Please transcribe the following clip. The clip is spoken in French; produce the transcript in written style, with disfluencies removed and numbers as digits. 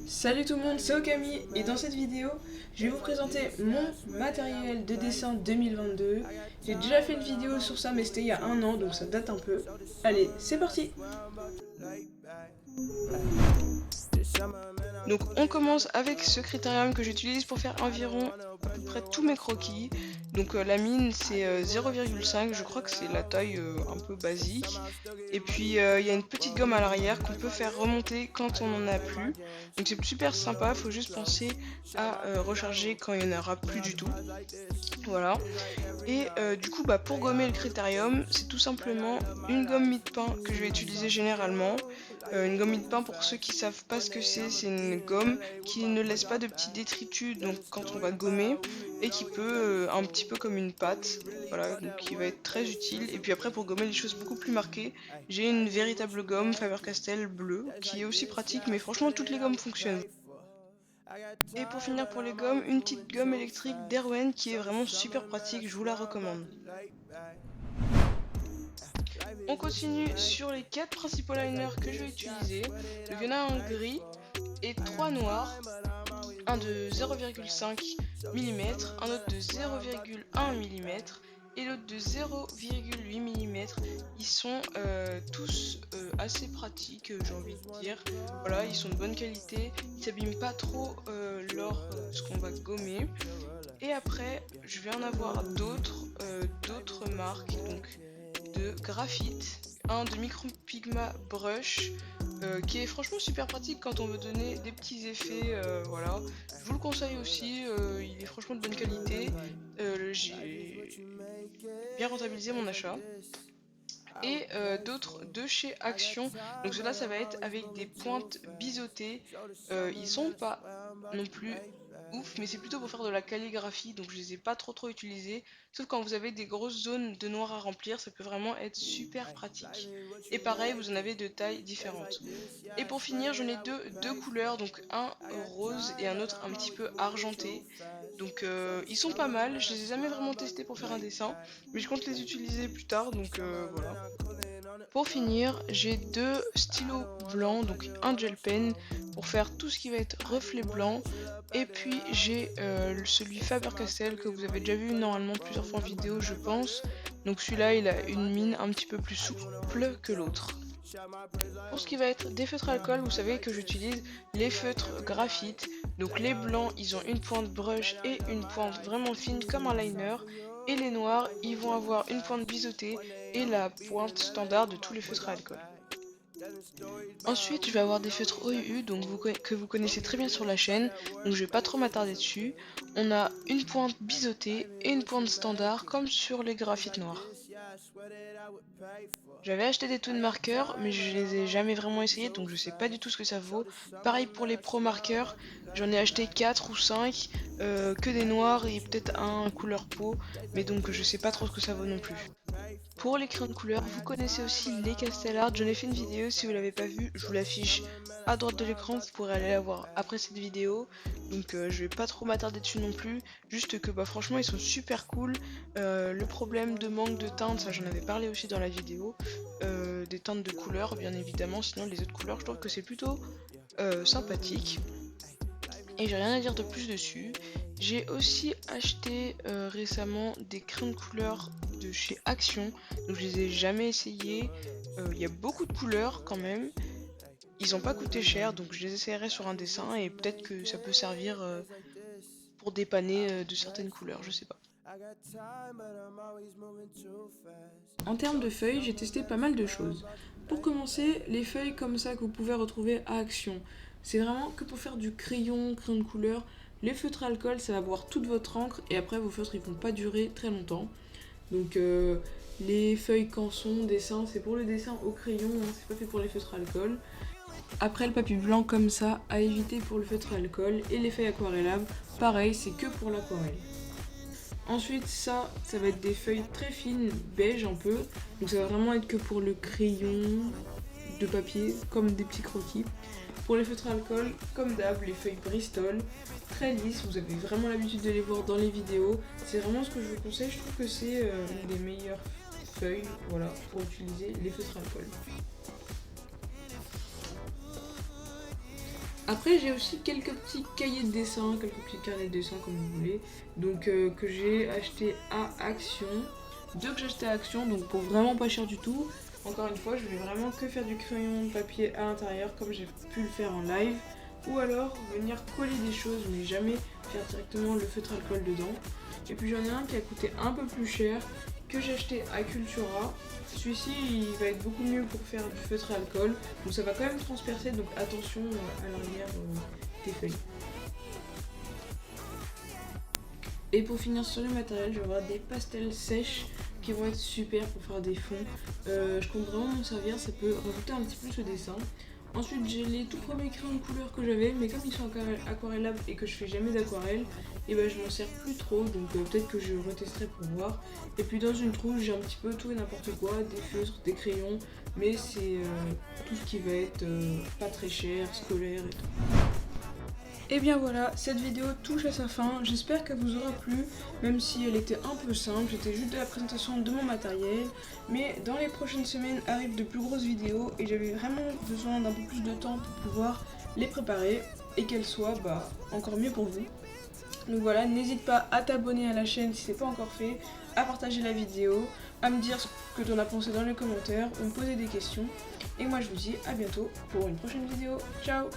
Salut tout le monde, c'est Okami et dans cette vidéo, je vais vous présenter mon matériel de dessin 2022. J'ai déjà fait une vidéo sur ça mais c'était il y a un an donc ça date un peu. Allez, c'est parti! Donc on commence avec ce critérium que j'utilise pour faire environ à peu près tous mes croquis. Donc la mine c'est 0,5, je crois que c'est la taille un peu basique. Et puis il y a une petite gomme à l'arrière qu'on peut faire remonter quand on n'en a plus. Donc c'est super sympa, faut juste penser à recharger quand il n'y en aura plus du tout. Voilà. Et du coup pour gommer le critérium, c'est tout simplement une gomme mie-de-pain que je vais utiliser généralement. Une gomme mie-de-pain, pour ceux qui savent pas ce que c'est une gomme qui ne laisse pas de petits détritus donc quand on va gommer et qui peut un petit peu comme une pâte, voilà, donc qui va être très utile. Et puis après pour gommer les choses beaucoup plus marquées, j'ai une véritable gomme Faber-Castell bleue qui est aussi pratique, mais franchement toutes les gommes fonctionnent. Et pour finir pour les gommes, une petite gomme électrique d'Erwen qui est vraiment super pratique, je vous la recommande. On continue sur les 4 principaux liners que je vais utiliser. Donc il y en a un gris et 3 noirs, un de 0,5 mm, un autre de 0,1 mm et l'autre de 0,8 mm. Ils sont tous assez pratiques, j'ai envie de dire. Voilà, ils sont de bonne qualité, ils s'abîment pas trop lors de ce qu'on va gommer. Et après, je vais en avoir d'autres marques, donc de graphite, un de Micropigma Brush, qui est franchement super pratique quand on veut donner des petits effets, voilà. Je vous le conseille aussi, il est franchement de bonne qualité, j'ai bien rentabilisé mon achat. Et d'autres de chez Action, donc cela ça va être avec des pointes biseautées, ils sont pas non plus ouf mais c'est plutôt pour faire de la calligraphie donc je les ai pas trop utilisés, sauf quand vous avez des grosses zones de noir à remplir ça peut vraiment être super pratique. Et pareil vous en avez de tailles différentes. Et pour finir j'en ai deux couleurs, donc un rose et un autre un petit peu argenté. Donc ils sont pas mal, je les ai jamais vraiment testés pour faire un dessin, mais je compte les utiliser plus tard, donc voilà. Pour finir, j'ai deux stylos blancs, donc un gel pen pour faire tout ce qui va être reflet blanc, et puis j'ai celui Faber-Castell que vous avez déjà vu normalement plusieurs fois en vidéo je pense, donc celui-là il a une mine un petit peu plus souple que l'autre. Pour ce qui va être des feutres alcool, vous savez que j'utilise les feutres graphite. Donc les blancs, ils ont une pointe brush et une pointe vraiment fine comme un liner. Et les noirs, ils vont avoir une pointe biseautée et la pointe standard de tous les feutres à alcool. Ensuite, je vais avoir des feutres OUU donc que vous connaissez très bien sur la chaîne, donc je vais pas trop m'attarder dessus. On a une pointe biseautée et une pointe standard comme sur les graphites noirs. J'avais acheté des Toon marqueurs, mais je les ai jamais vraiment essayés, donc je sais pas du tout ce que ça vaut. Pareil pour les pro marqueurs, j'en ai acheté 4 ou 5, que des noirs et peut-être un couleur peau, mais donc je sais pas trop ce que ça vaut non plus. Pour les crayons de couleur, vous connaissez aussi les Castellart, j'en ai fait une vidéo, si vous l'avez pas vue, je vous l'affiche à droite de l'écran, vous pourrez aller la voir après cette vidéo, donc je vais pas trop m'attarder dessus non plus, juste que franchement ils sont super cool. Le problème de manque de teinte, ça j'en avais parlé aussi dans la vidéo, des teintes de couleurs bien évidemment, sinon les autres couleurs je trouve que c'est plutôt sympathique. Et j'ai rien à dire de plus dessus. J'ai aussi acheté récemment des crayons de couleur de chez Action, donc je les ai jamais essayés. Il y a beaucoup de couleurs quand même. Ils ont pas coûté cher, donc je les essayerai sur un dessin et peut-être que ça peut servir pour dépanner de certaines couleurs, je sais pas. En termes de feuilles, j'ai testé pas mal de choses. Pour commencer, les feuilles comme ça que vous pouvez retrouver à Action. C'est vraiment que pour faire du crayon de couleur. Les feutres alcool, ça va boire toute votre encre et après vos feutres ils vont pas durer très longtemps. Donc les feuilles canson, dessin, c'est pour le dessin au crayon, hein, c'est pas fait pour les feutres alcool. Après le papier blanc comme ça, à éviter pour le feutre alcool, et les feuilles aquarellables, pareil, c'est que pour l'aquarelle. Ensuite ça va être des feuilles très fines, beige un peu, donc ça va vraiment être que pour le crayon de papier, comme des petits croquis. Pour les feutres alcool, comme d'hab, les feuilles Bristol, très lisses, vous avez vraiment l'habitude de les voir dans les vidéos. C'est vraiment ce que je vous conseille, je trouve que c'est une des meilleures feuilles, voilà, pour utiliser les feutres alcool. Après j'ai aussi quelques petits cahiers de dessin, quelques petits carnets de dessin comme vous voulez, donc que j'ai acheté à Action, deux que j'ai acheté à Action, donc pour vraiment pas cher du tout. Encore une fois, je vais vraiment que faire du crayon de papier à l'intérieur comme j'ai pu le faire en live, ou alors venir coller des choses mais jamais faire directement le feutre alcool dedans. Et puis j'en ai un qui a coûté un peu plus cher, que j'ai acheté à Cultura. Celui-ci il va être beaucoup mieux pour faire du feutre à alcool, donc ça va quand même transpercer, donc attention à l'arrière des feuilles. Et pour finir sur le matériel, je vais avoir des pastels sèches qui vont être super pour faire des fonds. Je compte vraiment m'en servir, ça peut rajouter un petit plus au dessin. Ensuite j'ai les tout premiers crayons de couleur que j'avais, mais comme ils sont aquarellables et que je fais jamais d'aquarelle, et ben je m'en sers plus trop, donc peut-être que je retesterai pour voir. Et puis dans une trousse j'ai un petit peu tout et n'importe quoi, des feutres, des crayons, mais c'est tout ce qui va être pas très cher, scolaire et tout. Et bien voilà, cette vidéo touche à sa fin, j'espère qu'elle vous aura plu, même si elle était un peu simple, c'était juste de la présentation de mon matériel, mais dans les prochaines semaines arrivent de plus grosses vidéos et j'avais vraiment besoin d'un peu plus de temps pour pouvoir les préparer et qu'elles soient encore mieux pour vous. Donc voilà, n'hésite pas à t'abonner à la chaîne si c'est pas encore fait, à partager la vidéo, à me dire ce que tu en as pensé dans les commentaires ou me poser des questions. Et moi je vous dis à bientôt pour une prochaine vidéo. Ciao!